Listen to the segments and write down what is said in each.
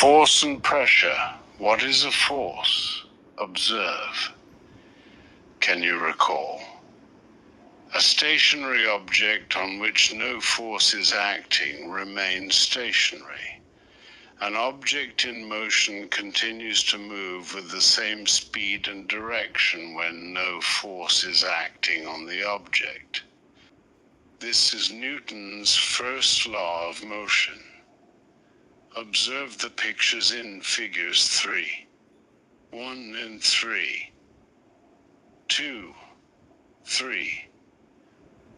Force and pressure. What is a force? Observe. Can you recall? A stationary object on which no force is acting remains stationary. An object in motion continues to move with the same speed and direction when no force is acting on the object. This is Newton's first law of motion. Observe the pictures in figures 3, 1 and 3, 2, 3,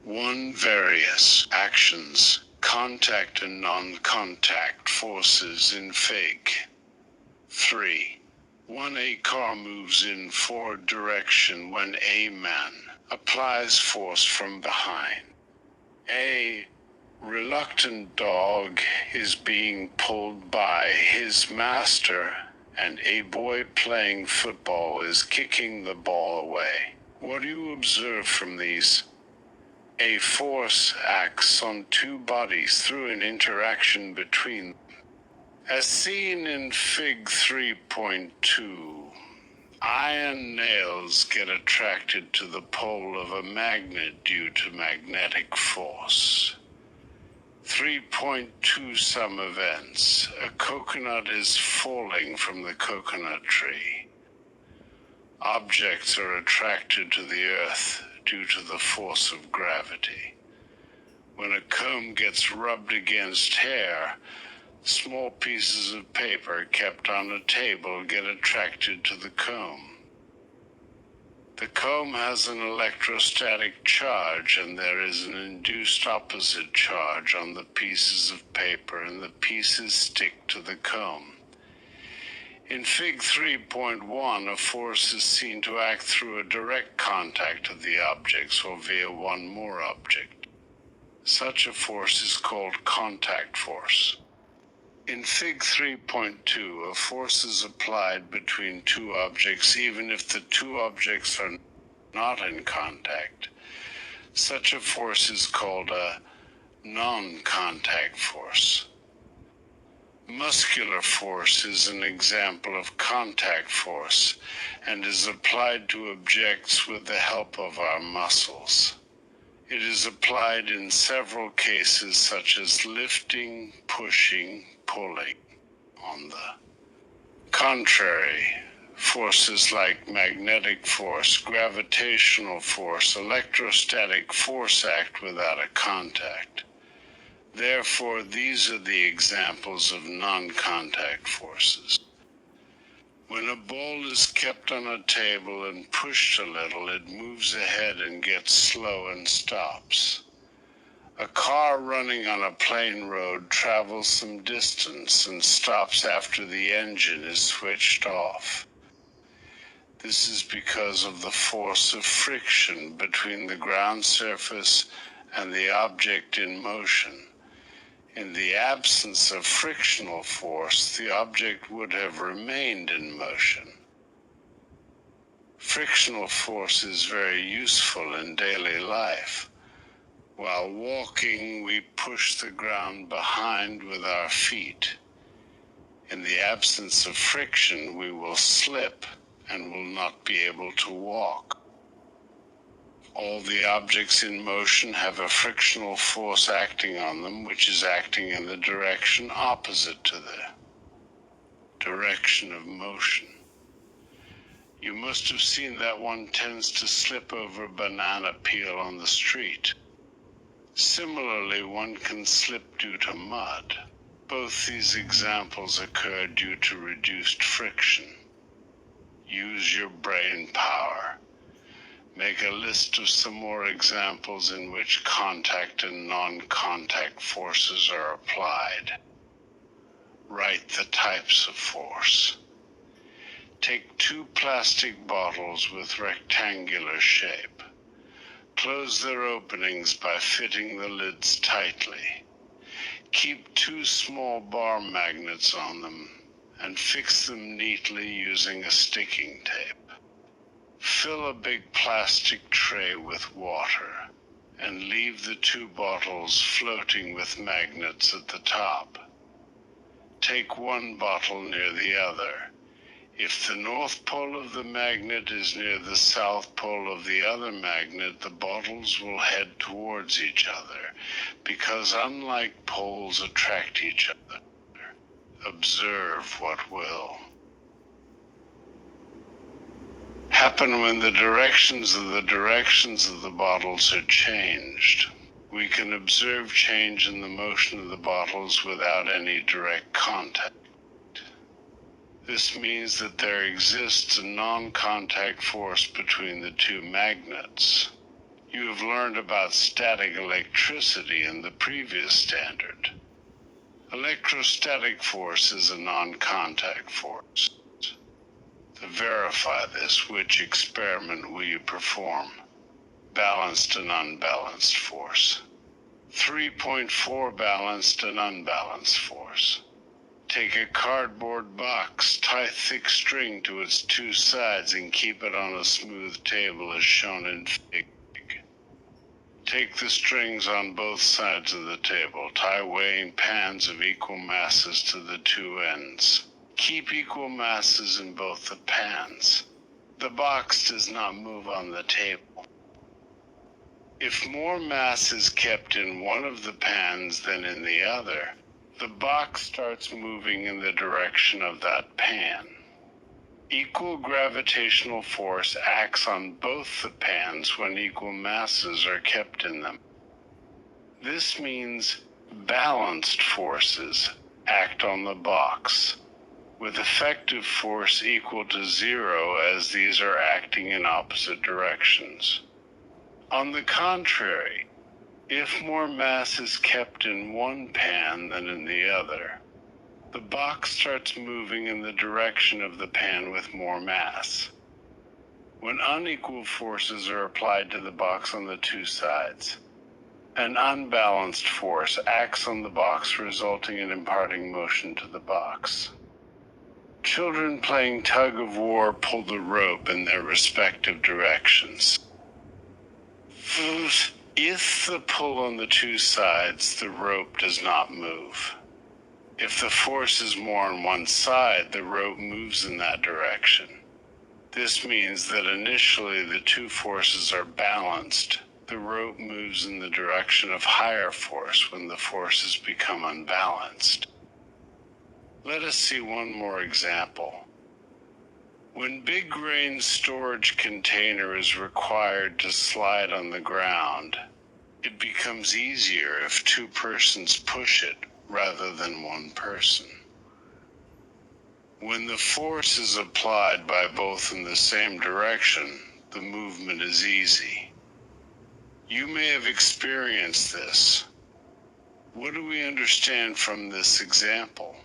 1. Various actions, contact and non-contact forces in Fig. 3. 1. A car moves in forward direction when a man applies force from behind. A reluctant dog is being pulled by his master, and a boy playing football is kicking the ball away. What do you observe from these? A force acts on two bodies through an interaction between them. As seen in Fig 3.2, iron nails get attracted to the pole of a magnet due to magnetic force. 3.2 Some events. A coconut is falling from the coconut tree. Objects are attracted to the earth due to the force of gravity. When a comb gets rubbed against hair, small pieces of paper kept on a table get attracted to the comb. The comb has an electrostatic charge, and there is an induced opposite charge on the pieces of paper, and the pieces stick to the comb. In Fig 3.1, a force is seen to act through a direct contact of the objects or via one more object. Such a force is called contact force. In Fig 3.2, a force is applied between two objects even if the two objects are not in contact. Such a force is called a non-contact force. Muscular force is an example of contact force and is applied to objects with the help of our muscles. It is applied in several cases such as lifting, pushing, pulling. On the contrary, forces like magnetic force, gravitational force, electrostatic force act without a contact. Therefore, these are the examples of non-contact forces. When a ball is kept on a table and pushed a little, it moves ahead and gets slow and stops. A car running on a plain road travels some distance and stops after the engine is switched off. This is because of the force of friction between the ground surface and the object in motion. In the absence of frictional force, the object would have remained in motion. Frictional force is very useful in daily life. While walking, we push the ground behind with our feet. In the absence of friction, we will slip and will not be able to walk. All the objects in motion have a frictional force acting on them, which is acting in the direction opposite to the direction of motion. You must have seen that one tends to slip over a banana peel on the street. Similarly, one can slip due to mud. Both these examples occur due to reduced friction. Use your brain power. Make a list of some more examples in which contact and non-contact forces are applied. Write the types of force. Take 2 plastic bottles with rectangular shape. Close their openings by fitting the lids tightly. Keep 2 small bar magnets on them and fix them neatly using a sticking tape. Fill a big plastic tray with water and leave the 2 bottles floating with magnets at the top. Take one bottle near the other. If the north pole of the magnet is near the south pole of the other magnet, the bottles will head towards each other, because unlike poles attract each other. Observe what will happen when the directions of the bottles are changed. We can observe change in the motion of the bottles without any direct contact. This means that there exists a non-contact force between the two magnets. You have learned about static electricity in the previous standard. Electrostatic force is a non-contact force. To verify this, which experiment will you perform? Balanced and unbalanced force. 3.4 balanced and unbalanced force. Take a cardboard box, tie thick string to its two sides, and keep it on a smooth table as shown in Fig. Take the strings on both sides of the table. Tie weighing pans of equal masses to the two ends. Keep equal masses in both the pans. The box does not move on the table. If more mass is kept in one of the pans than in the other, the box starts moving in the direction of that pan. Equal gravitational force acts on both the pans when equal masses are kept in them. This means balanced forces act on the box, with effective force equal to 0 as these are acting in opposite directions. On the contrary, if more mass is kept in one pan than in the other, the box starts moving in the direction of the pan with more mass. When unequal forces are applied to the box on the two sides, an unbalanced force acts on the box, resulting in imparting motion to the box. Children playing tug of war pull the rope in their respective directions. If the pull on the two sides, the rope does not move. If the force is more on one side, the rope moves in that direction. This means that initially the two forces are balanced. The rope moves in the direction of higher force when the forces become unbalanced. Let us see one more example. When big grain storage container is required to slide on the ground, it becomes easier if two persons push it rather than one person. When the force is applied by both in the same direction, the movement is easy. You may have experienced this. What do we understand from this example?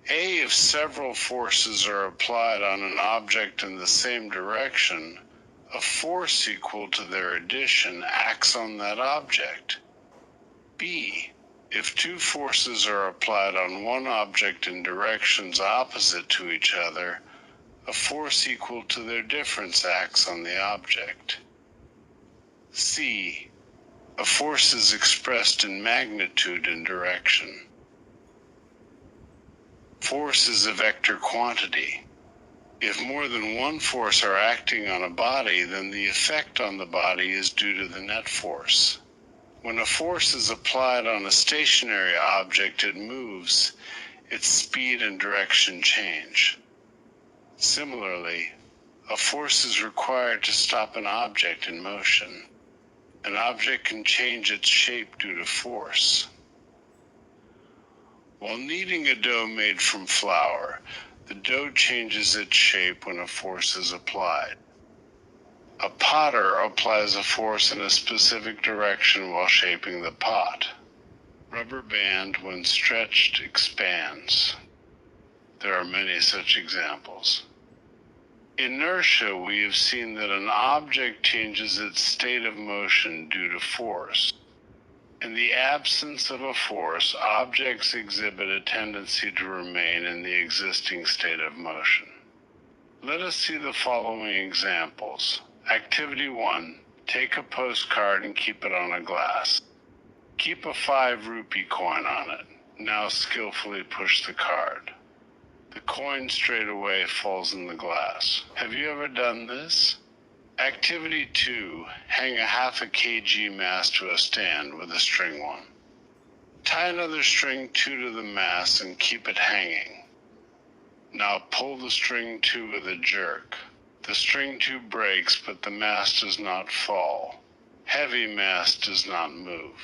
If several forces are applied on an object in the same direction, a force equal to their addition acts on that object. B, if two forces are applied on one object in directions opposite to each other, a force equal to their difference acts on the object. C, a force is expressed in magnitude and direction. Force is a vector quantity. If more than one force are acting on a body, then the effect on the body is due to the net force. When a force is applied on a stationary object, it moves. Its speed and direction change. Similarly, a force is required to stop an object in motion. An object can change its shape due to force. While kneading a dough made from flour, the dough changes its shape when a force is applied. A potter applies a force in a specific direction while shaping the pot. Rubber band, when stretched, expands. There are many such examples. Inertia, we have seen that an object changes its state of motion due to force. In the absence of a force, objects exhibit a tendency to remain in the existing state of motion. Let us see the following examples. Activity 1. Take a postcard and keep it on a glass. Keep a 5 rupee coin on it. Now skillfully push the card. The coin straight away falls in the glass. Have you ever done this? Activity 2. Hang a half a kg mass to a stand with a string 1. Tie another string 2 to the mass and keep it hanging. Now pull the string 2 with a jerk. The string 2 breaks, but the mass does not fall. Heavy mass does not move.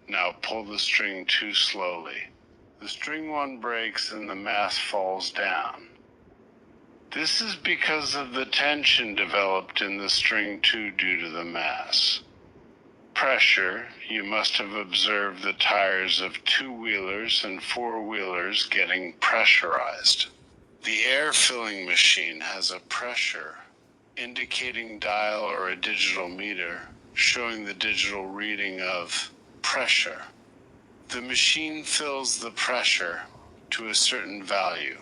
Now pull the string 2 slowly. The string 1 breaks and the mass falls down. This is because of the tension developed in the string 2 due to the mass. Pressure, you must have observed the tires of 2-wheelers and 4-wheelers getting pressurized. The air filling machine has a pressure indicating dial or a digital meter showing the digital reading of pressure. The machine fills the pressure to a certain value.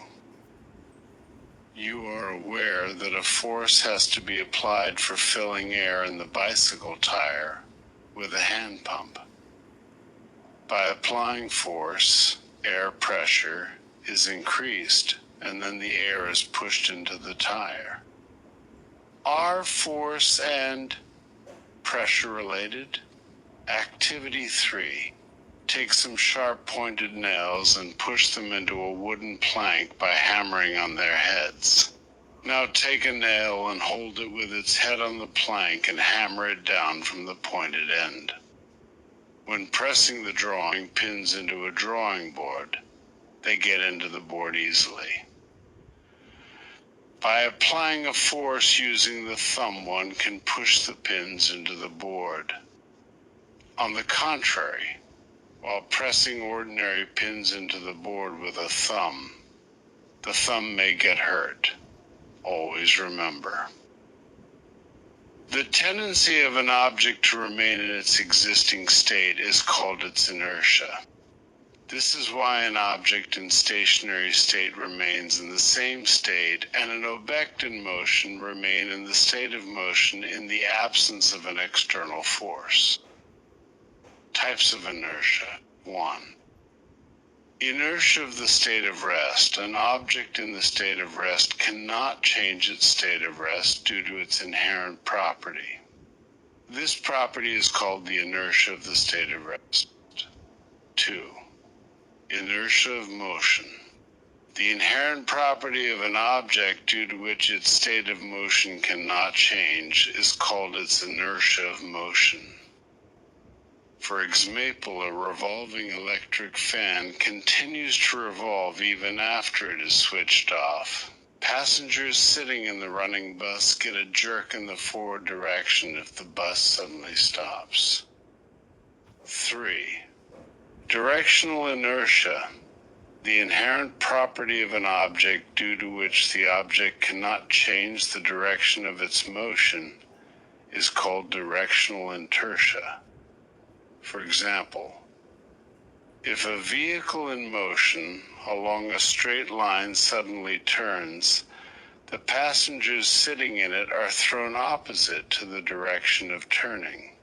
You are aware that a force has to be applied for filling air in the bicycle tire with a hand pump. By applying force, air pressure is increased and then the air is pushed into the tire. Are force and pressure related? Activity 3. Take some sharp pointed nails and push them into a wooden plank by hammering on their heads. Now take a nail and hold it with its head on the plank and hammer it down from the pointed end. When pressing the drawing pins into a drawing board, they get into the board easily. By applying a force using the thumb, one can push the pins into the board. On the contrary, while pressing ordinary pins into the board with a thumb, the thumb may get hurt. Always remember. The tendency of an object to remain in its existing state is called its inertia. This is why an object in stationary state remains in the same state and an object in motion remain in the state of motion in the absence of an external force. Types of inertia. 1. Inertia of the state of rest. An object in the state of rest cannot change its state of rest due to its inherent property. This property is called the inertia of the state of rest. 2. Inertia of motion. The inherent property of an object due to which its state of motion cannot change is called its inertia of motion. For example, a revolving electric fan continues to revolve even after it is switched off. Passengers sitting in the running bus get a jerk in the forward direction if the bus suddenly stops. 3. Directional inertia. The inherent property of an object due to which the object cannot change the direction of its motion is called directional inertia. For example, if a vehicle in motion along a straight line suddenly turns, the passengers sitting in it are thrown opposite to the direction of turning.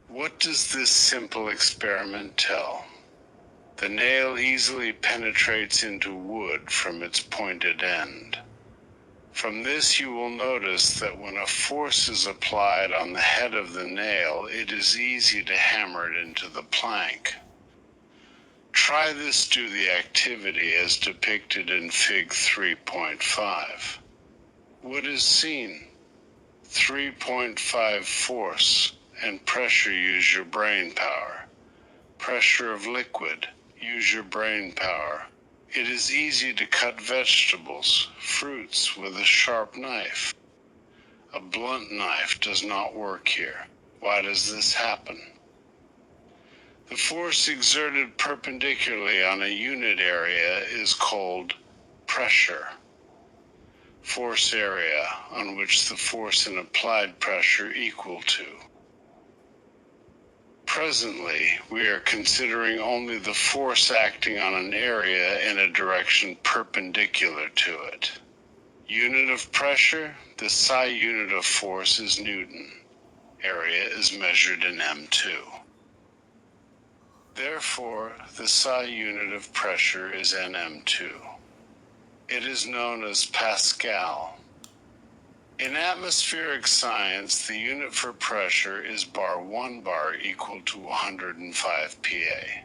What does this simple experiment tell? The nail easily penetrates into wood from its pointed end. From this you will notice that when a force is applied on the head of the nail, it is easy to hammer it into the plank. Try this to the activity as depicted in Fig 3.5. What is seen? 3.5 force and pressure, use your brain power. Pressure of liquid, use your brain power. It is easy to cut vegetables, fruits with a sharp knife. A blunt knife does not work here. Why does this happen? The force exerted perpendicularly on a unit area is called pressure. Force area on which the force and applied pressure equal to. Presently, we are considering only the force acting on an area in a direction perpendicular to it. Unit of pressure, the SI unit of force is Newton. Area is measured in M2. Therefore, the SI unit of pressure is nm2. It is known as Pascal. In atmospheric science, the unit for pressure is bar 1 bar equal to 105 Pa.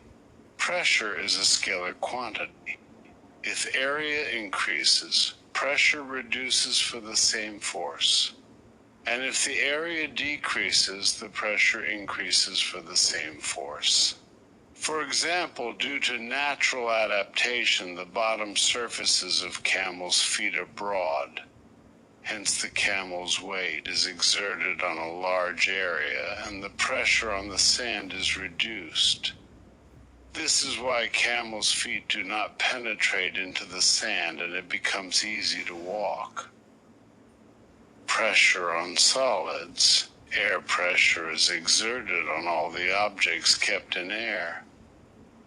Pressure is a scalar quantity. If area increases, pressure reduces for the same force. And if the area decreases, the pressure increases for the same force. For example, due to natural adaptation, the bottom surfaces of camels' feet are broad. Hence, the camel's weight is exerted on a large area, and the pressure on the sand is reduced. This is why camels' feet do not penetrate into the sand, and it becomes easy to walk. Pressure on solids. Air pressure is exerted on all the objects kept in air.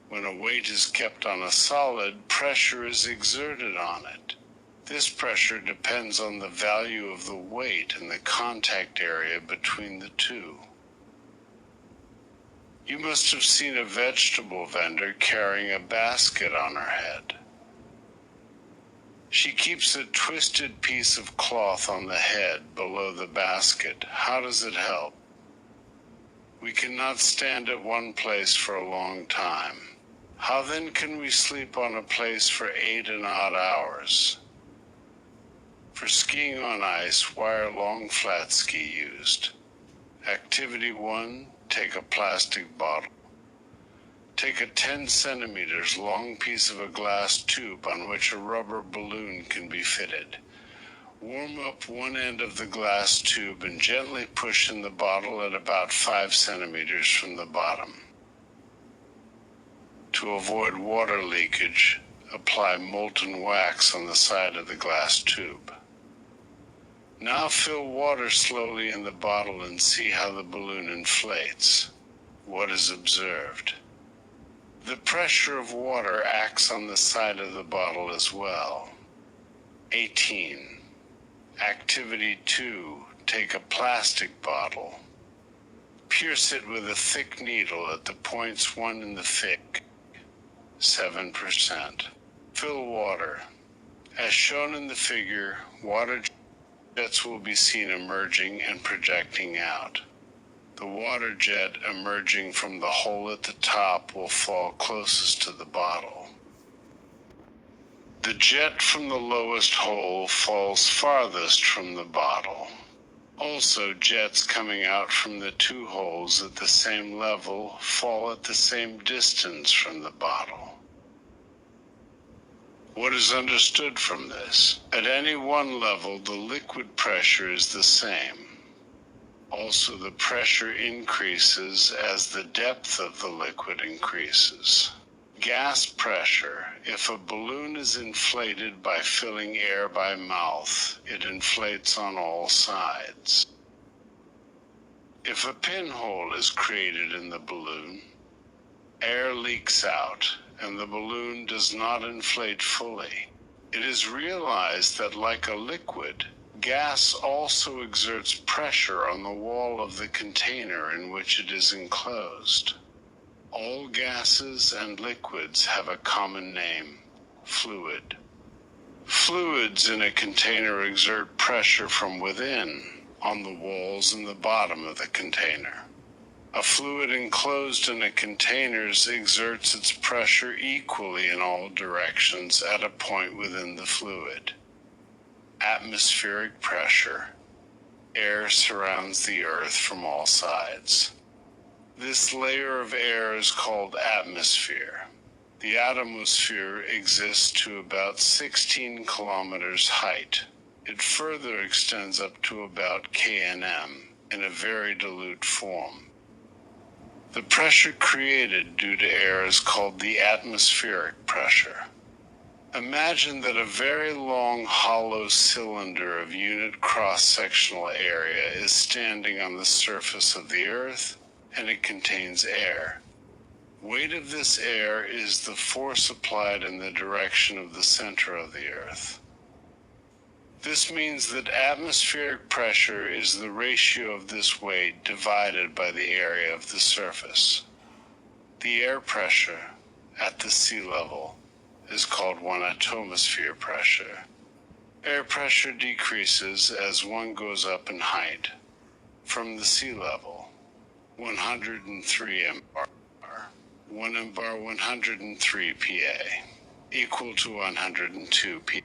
When a weight is kept on a solid, pressure is exerted on it. This pressure depends on the value of the weight and the contact area between the two. You must have seen a vegetable vendor carrying a basket on her head. She keeps a twisted piece of cloth on the head below the basket. How does it help? We cannot stand at one place for a long time. How then can we sleep on a place for 8 and odd hours? For skiing on ice, why are long flat ski used? Activity 1, take a plastic bottle. Take a 10 centimeters long piece of a glass tube on which a rubber balloon can be fitted. Warm up one end of the glass tube and gently push in the bottle at about 5 centimeters from the bottom. To avoid water leakage, apply molten wax on the side of the glass tube. Now fill water slowly in the bottle and see how the balloon inflates. What is observed? The pressure of water acts on the side of the bottle as well. 18. Activity 2. Take a plastic bottle. Pierce it with a thick needle at the points 1 in the thick. 7%. Fill water. As shown in the figure, water jets will be seen emerging and projecting out. The water jet emerging from the hole at the top will fall closest to the bottle. The jet from the lowest hole falls farthest from the bottle. Also, jets coming out from the 2 holes at the same level fall at the same distance from the bottle. What is understood from this? At any one level, the liquid pressure is the same. Also, the pressure increases as the depth of the liquid increases. Gas pressure. If a balloon is inflated by filling air by mouth, it inflates on all sides. If a pinhole is created in the balloon, air leaks out, and the balloon does not inflate fully. It is realized that, like a liquid, gas also exerts pressure on the wall of the container in which it is enclosed. All gases and liquids have a common name: fluid. Fluids in a container exert pressure from within, on the walls and the bottom of the container. A fluid enclosed in a container exerts its pressure equally in all directions at a point within the fluid. Atmospheric pressure. Air surrounds the Earth from all sides. This layer of air is called atmosphere. The atmosphere exists to about 16 kilometers height. It further extends up to about kNm in a very dilute form. The pressure created due to air is called the atmospheric pressure. Imagine that a very long hollow cylinder of unit cross-sectional area is standing on the surface of the Earth, and it contains air. Weight of this air is the force applied in the direction of the center of the Earth. This means that atmospheric pressure is the ratio of this weight divided by the area of the surface. The air pressure at the sea level is called 1 atmosphere pressure. Air pressure decreases as one goes up in height. From the sea level, 103 mbar, 1 mbar 103 pa, equal to 102 pa.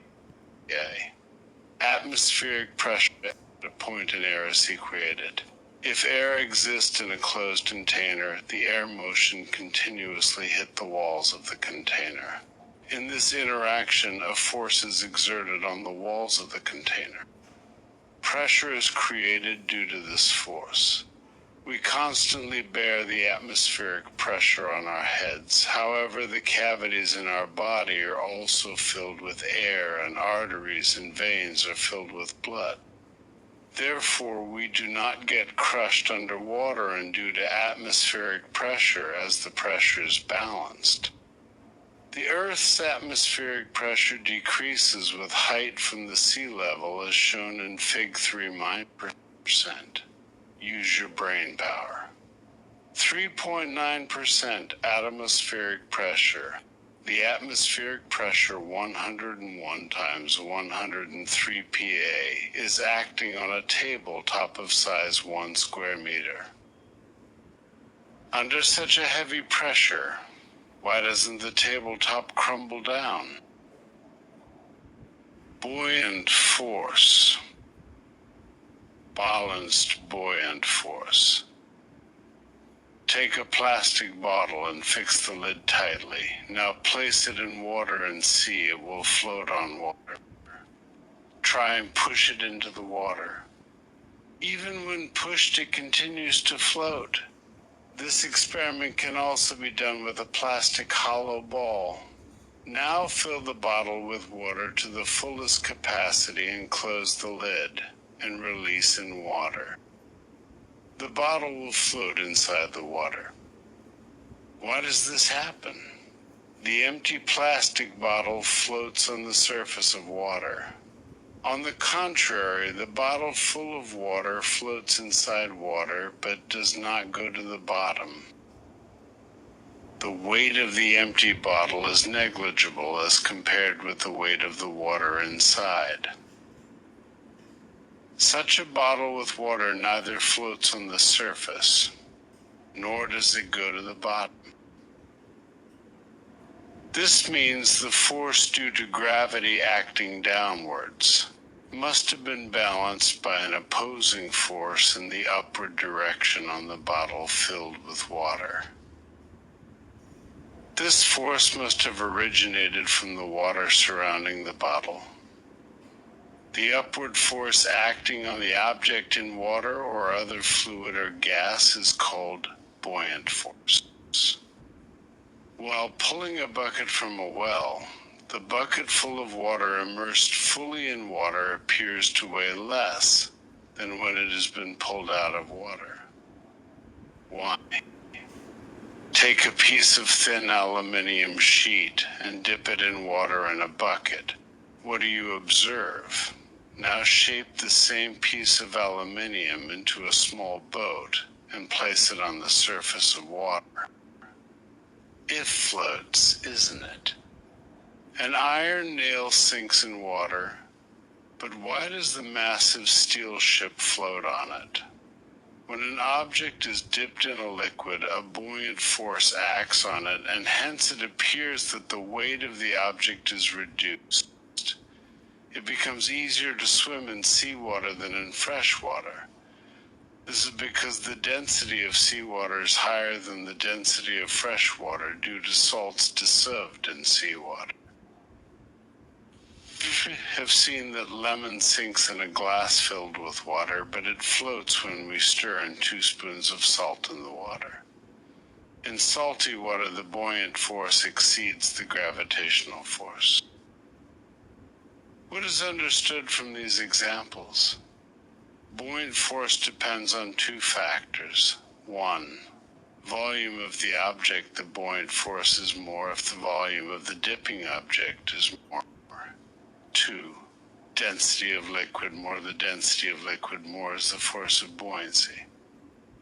Atmospheric pressure at a point in air is equated. If air exists in a closed container, the air motion continuously hit the walls of the container. In this interaction, a force is exerted on the walls of the container. Pressure is created due to this force. We constantly bear the atmospheric pressure on our heads. However, the cavities in our body are also filled with air, and arteries and veins are filled with blood. Therefore, we do not get crushed underwater and due to atmospheric pressure as the pressure is balanced. The Earth's atmospheric pressure decreases with height from the sea level as shown in Fig 3-%. Use your brain power. 3.9% atmospheric pressure. The atmospheric pressure 101 times 103 pa is acting on a tabletop of size 1 square meter. Under such a heavy pressure, why doesn't the tabletop crumble down? Buoyant force. Balanced buoyant force. Take a plastic bottle and fix the lid tightly. Now place it in water and see it will float on water. Try and push it into the water. Even when pushed, it continues to float. This experiment can also be done with a plastic hollow ball. Now fill the bottle with water to the fullest capacity and close the lid and release in water. The bottle will float inside the water. Why does this happen? The empty plastic bottle floats on the surface of water. On the contrary, the bottle full of water floats inside water but does not go to the bottom. The weight of the empty bottle is negligible as compared with the weight of the water inside. Such a bottle with water neither floats on the surface, nor does it go to the bottom. This means the force due to gravity acting downwards must have been balanced by an opposing force in the upward direction on the bottle filled with water. This force must have originated from the water surrounding the bottle. The upward force acting on the object in water or other fluid or gas is called buoyant force. While pulling a bucket from a well, the bucket full of water immersed fully in water appears to weigh less than when it has been pulled out of water. Why? Take a piece of thin aluminium sheet and dip it in water in a bucket. What do you observe? Now shape the same piece of aluminium into a small boat and place it on the surface of water. It floats, isn't it? An iron nail sinks in water, but why does the massive steel ship float on it? When an object is dipped in a liquid, a buoyant force acts on it, and hence it appears that the weight of the object is reduced. It becomes easier to swim in seawater than in fresh water. This is because the density of seawater is higher than the density of fresh water due to salts dissolved in seawater. We have seen that lemon sinks in a glass filled with water, but it floats when we stir in 2 spoons of salt in the water. In salty water, the buoyant force exceeds the gravitational force. What is understood from these examples? Buoyant force depends on 2 factors. 1. Volume of the object. The buoyant force is more if the volume of the dipping object is more. 2. Density of liquid. More the density of liquid, more is the force of buoyancy.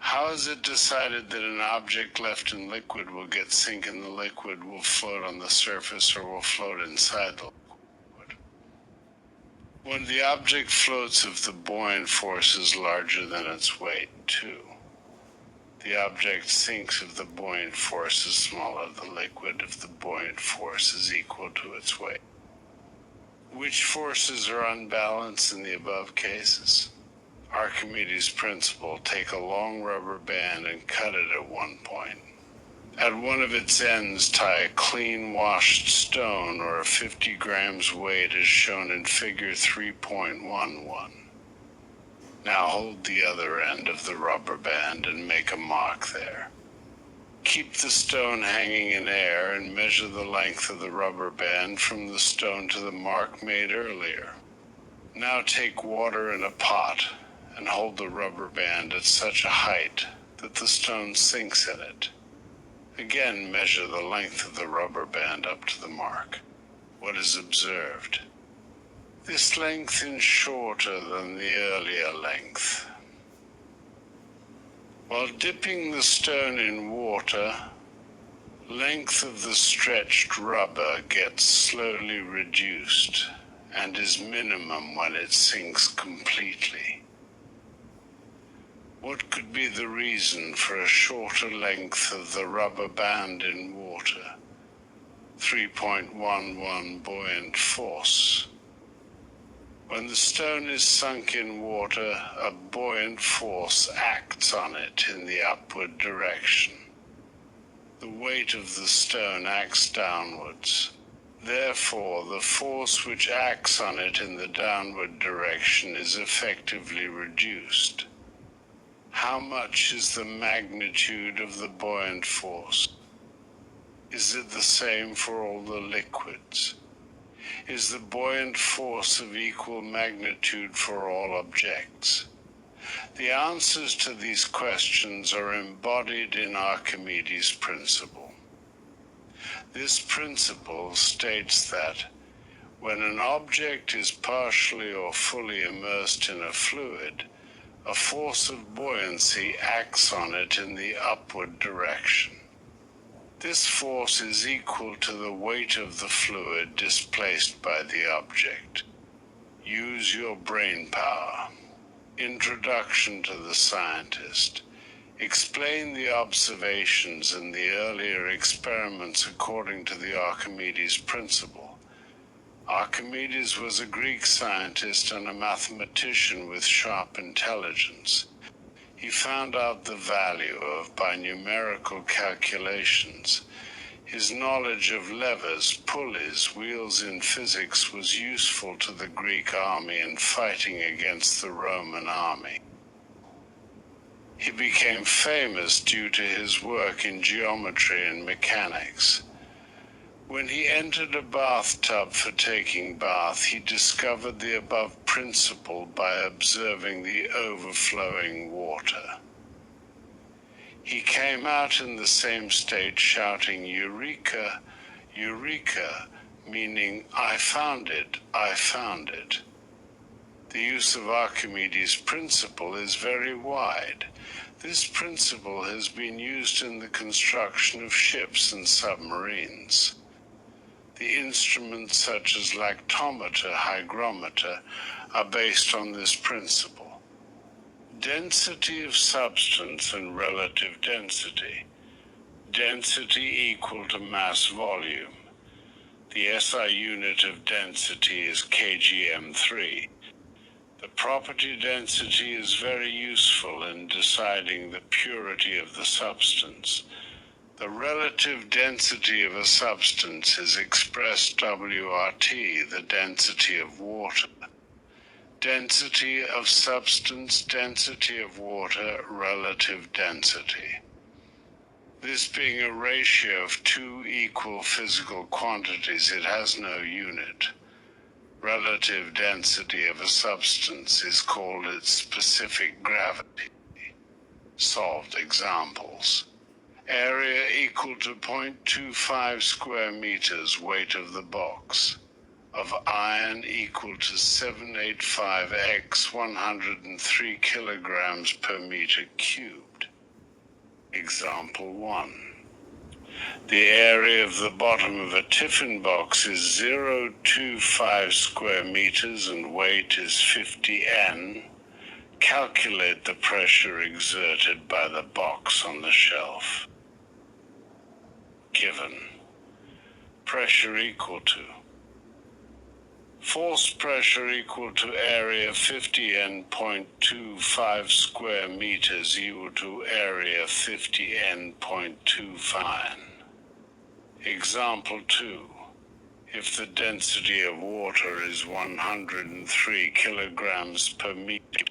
How is it decided that an object left in liquid will get sink in the liquid, will float on the surface, or will float inside the liquid? When the object floats if the buoyant force is larger than its weight, 2. The object sinks if the buoyant force is smaller than the liquid, if the buoyant force is equal to its weight. Which forces are unbalanced in the above cases? Archimedes' principle: take a long rubber band and cut it at one point. At one of its ends, tie a clean washed stone or a 50 grams weight as shown in figure 3.11. Now hold the other end of the rubber band and make a mark there. Keep the stone hanging in air and measure the length of the rubber band from the stone to the mark made earlier. Now take water in a pot and hold the rubber band at such a height that the stone sinks in it. Again, measure the length of the rubber band up to the mark. What is observed? This length is shorter than the earlier length. While dipping the stone in water, length of the stretched rubber gets slowly reduced and is minimum when it sinks completely. What could be the reason for a shorter length of the rubber band in water? 3.11 buoyant force. When the stone is sunk in water, a buoyant force acts on it in the upward direction. The weight of the stone acts downwards. Therefore, the force which acts on it in the downward direction is effectively reduced. How much is the magnitude of the buoyant force? Is it the same for all the liquids? Is the buoyant force of equal magnitude for all objects? The answers to these questions are embodied in Archimedes' principle. This principle states that when an object is partially or fully immersed in a fluid, a force of buoyancy acts on it in the upward direction. This force is equal to the weight of the fluid displaced by the object. Use your brain power. Introduction to the scientist. Explain the observations and the earlier experiments according to the Archimedes principle. Archimedes was a Greek scientist and a mathematician with sharp intelligence. He found out the value of, by numerical calculations. His knowledge of levers, pulleys, wheels in physics was useful to the Greek army in fighting against the Roman army. He became famous due to his work in geometry and mechanics. When he entered a bathtub for taking bath, he discovered the above principle by observing the overflowing water. He came out in the same state shouting, "Eureka, Eureka," meaning, "I found it, I found it." The use of Archimedes' principle is very wide. This principle has been used in the construction of ships and submarines. The instruments such as lactometer, hygrometer are based on this principle. Density of substance and relative density. Density equal to mass volume. The SI unit of density is kgm3. The property density is very useful in deciding the purity of the substance. The relative density of a substance is expressed WRT, the density of water. Density of substance, density of water, relative density. This being a ratio of two equal physical quantities, it has no unit. Relative density of a substance is called its specific gravity. Solved examples. Area equal to 0.25 square meters, weight of the box. Of iron equal to 785 x 103 kilograms per meter cubed. Example 1. The area of the bottom of a tiffin box is 0.25 square meters and weight is 50 N. Calculate the pressure exerted by the box on the shelf. Given. Pressure equal to. Force pressure equal to area 50 N 0.25 square meters equal to area 50 N 0.25. Example 2. If the density of water is 103 kilograms per meter,